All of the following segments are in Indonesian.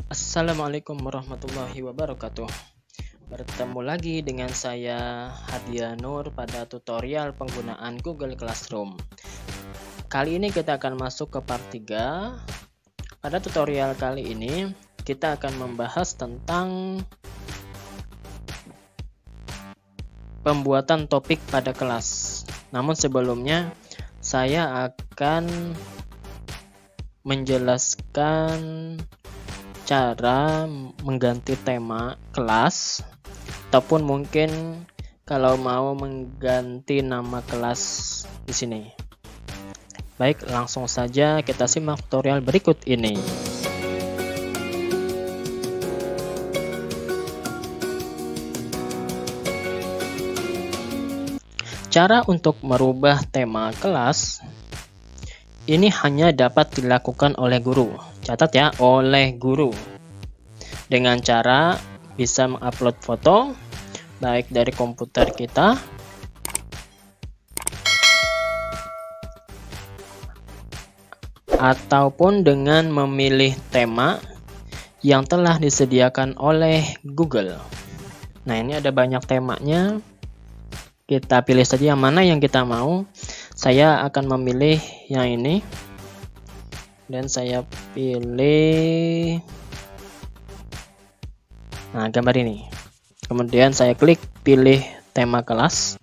Assalamualaikum warahmatullahi wabarakatuh. Bertemu lagi dengan saya Hadia Nur pada tutorial penggunaan Google Classroom. Kali ini kita akan masuk ke part 3. Pada tutorial kali ini kita akan membahas tentang pembuatan topik pada kelas. Namun sebelumnya saya akan menjelaskan cara mengganti tema kelas, ataupun mungkin kalau mau mengganti nama kelas di sini. Baik, langsung saja kita simak tutorial berikut ini. Cara untuk merubah tema kelas ini hanya dapat dilakukan oleh guru. Catat ya, oleh guru. Dengan cara bisa mengupload foto, baik dari komputer kita, ataupun dengan memilih tema yang telah disediakan oleh Google. Nah, ini ada banyak temanya. Kita pilih saja yang mana yang kita mau. Saya akan memilih yang ini. Dan saya pilih gambar ini. Kemudian saya klik pilih tema kelas.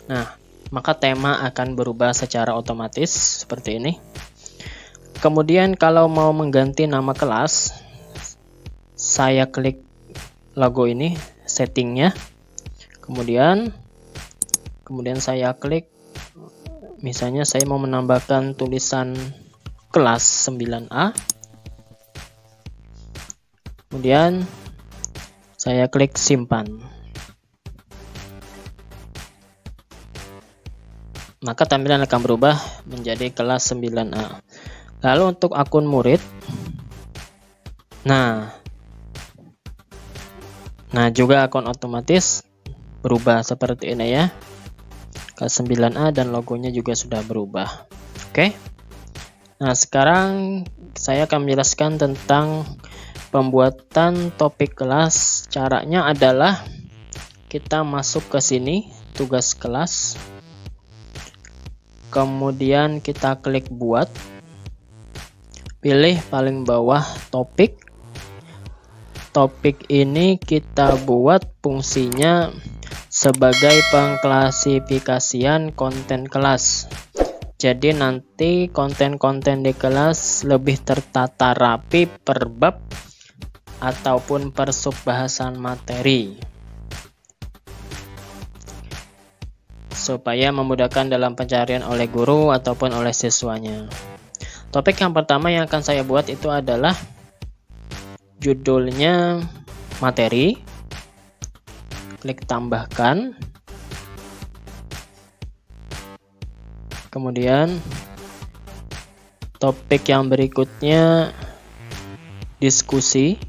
Nah, maka tema akan berubah secara otomatis seperti ini. Kemudian kalau mau mengganti nama kelas, saya klik logo ini, settingnya. Kemudian saya klik, misalnya saya mau menambahkan tulisan kelas 9A. Kemudian saya klik simpan. Maka tampilan akan berubah menjadi kelas 9A. Lalu untuk akun murid, nah juga akun otomatis berubah seperti ini ya. Kelas 9A dan logonya juga sudah berubah. Oke. Nah, sekarang saya akan menjelaskan tentang pembuatan topik kelas. Caranya adalah kita masuk ke sini, tugas kelas. Kemudian kita klik buat. Pilih paling bawah topik. Topik ini kita buat fungsinya sebagai pengklasifikasian konten kelas. Jadi nanti konten-konten di kelas lebih tertata rapi per bab ataupun per sub bahasan materi, supaya memudahkan dalam pencarian oleh guru ataupun oleh siswanya. Topik yang pertama yang akan saya buat itu adalah judulnya materi. Klik tambahkan. Kemudian topik yang berikutnya diskusi.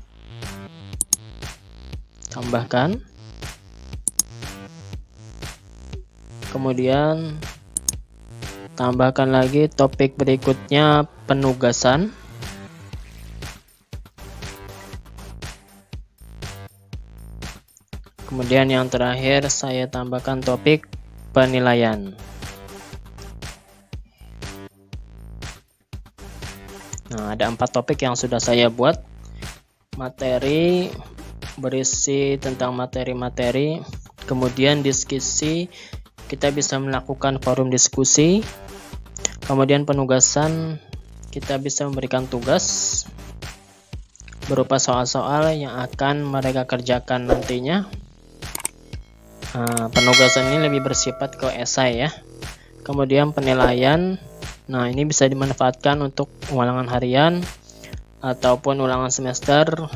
Tambahkan. Kemudian tambahkan lagi topik berikutnya penugasan. Kemudian yang terakhir saya tambahkan topik penilaian. Nah, ada 4 topik yang sudah saya buat. Materi berisi tentang materi-materi. Kemudian diskusi, kita bisa melakukan forum diskusi. Kemudian penugasan, kita bisa memberikan tugas berupa soal-soal yang akan mereka kerjakan nantinya. Penugasan ini lebih bersifat ke esai ya. Kemudian penilaian, nah ini bisa dimanfaatkan untuk ulangan harian ataupun ulangan semester,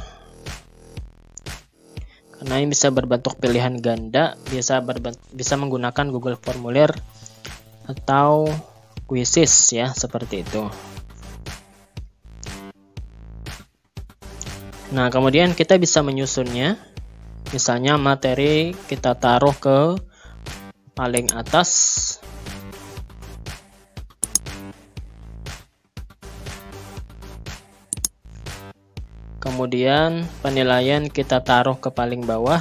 karena ini bisa berbentuk pilihan ganda, bisa menggunakan Google Formulir atau Quizzes ya, seperti itu. Nah, kemudian kita bisa menyusunnya. Misalnya materi kita taruh ke paling atas. Kemudian penilaian kita taruh ke paling bawah.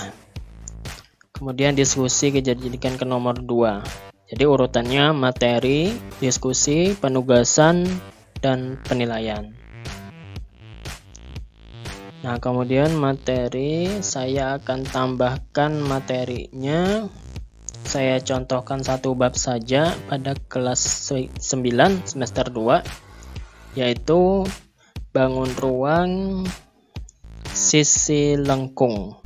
Kemudian diskusi kita jadikan ke nomor 2. Jadi urutannya materi, diskusi, penugasan, dan penilaian. Nah, kemudian materi, saya akan tambahkan materinya. Saya contohkan satu bab saja pada kelas 9 semester 2, yaitu bangun ruang sisi lengkung.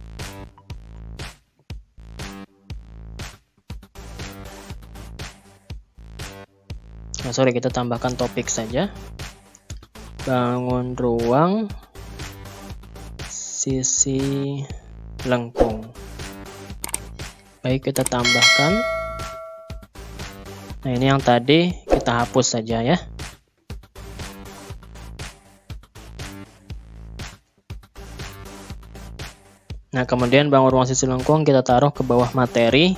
Nah, sorry, kita tambahkan topik saja. Bangun ruang sisi lengkung. Baik, kita tambahkan. Nah, ini yang tadi kita hapus saja ya. Nah, kemudian bangun ruang sisi lengkung kita taruh ke bawah materi.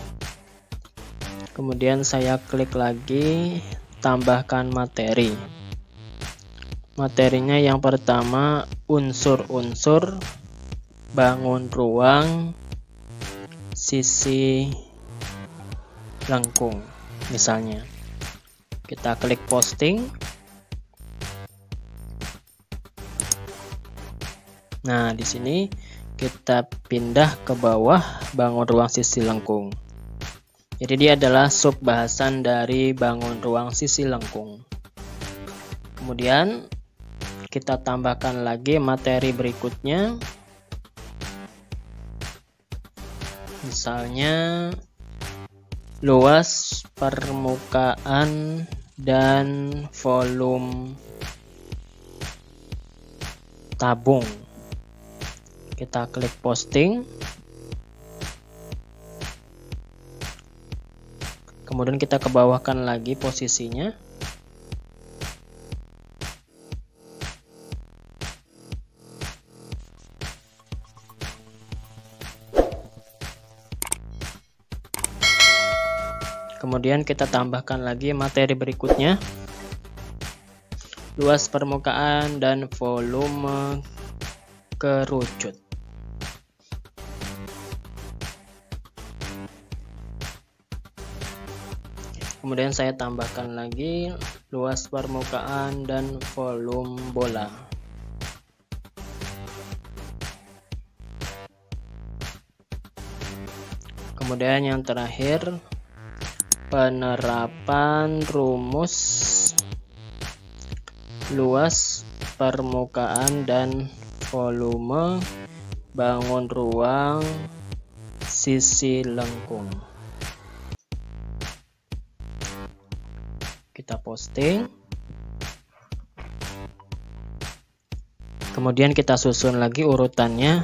Kemudian saya klik lagi, tambahkan materi. Materinya yang pertama unsur-unsur bangun ruang sisi lengkung. Misalnya, kita klik posting. Nah, di sini kita pindah ke bawah bangun ruang sisi lengkung. Jadi dia adalah sub bahasan dari bangun ruang sisi lengkung. Kemudian kita tambahkan lagi materi berikutnya. Misalnya luas permukaan dan volume tabung. Kita klik posting. Kemudian kita ke bawahkan lagi posisinya. Kemudian kita tambahkan lagi materi berikutnya. Luas permukaan dan volume kerucut. Kemudian saya tambahkan lagi luas permukaan dan volume bola. Kemudian yang terakhir, penerapan rumus luas permukaan dan volume bangun ruang sisi lengkung. Kita posting. Kemudian kita susun lagi urutannya.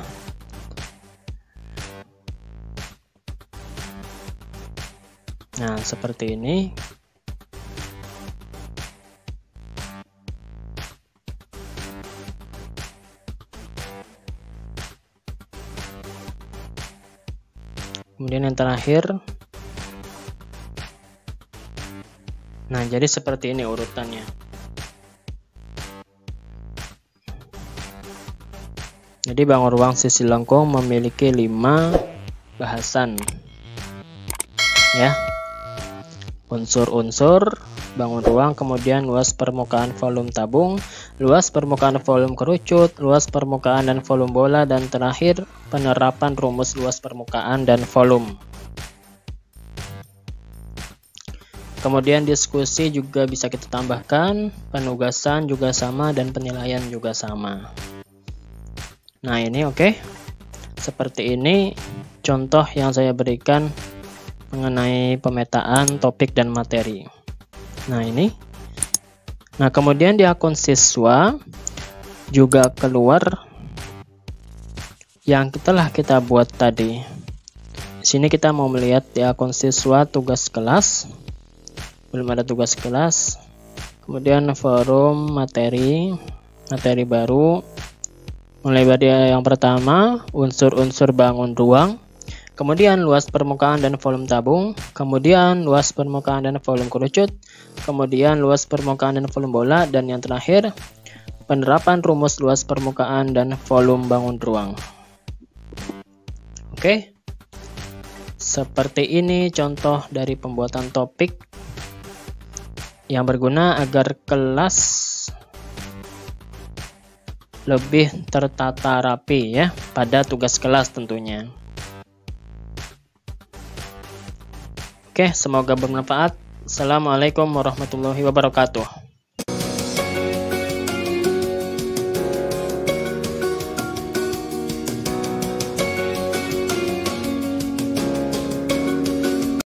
Nah, seperti ini. Kemudian yang terakhir. Nah, jadi seperti ini urutannya. Jadi bangun ruang sisi lengkung memiliki 5 bahasan. Ya. Unsur-unsur bangun ruang, kemudian luas permukaan volume tabung, luas permukaan volume kerucut, luas permukaan dan volume bola, dan terakhir penerapan rumus luas permukaan dan volume. Kemudian diskusi juga bisa kita tambahkan, penugasan juga sama, dan penilaian juga sama. Nah, ini oke. Seperti ini contoh yang saya berikan mengenai pemetaan topik dan materi. Nah, ini. Nah, kemudian di akun siswa juga keluar yang telah kita buat tadi. Di sini kita mau melihat di akun siswa tugas kelas. Belum ada tugas kelas. Kemudian forum materi baru. Mulai dari yang pertama, unsur-unsur bangun ruang. Kemudian luas permukaan dan volume tabung, kemudian luas permukaan dan volume kerucut, kemudian luas permukaan dan volume bola, dan yang terakhir penerapan rumus luas permukaan dan volume bangun ruang. Oke. Seperti ini contoh dari pembuatan topik yang berguna agar kelas lebih tertata rapi ya pada tugas kelas tentunya. Oke, semoga bermanfaat. Assalamualaikum warahmatullahi wabarakatuh.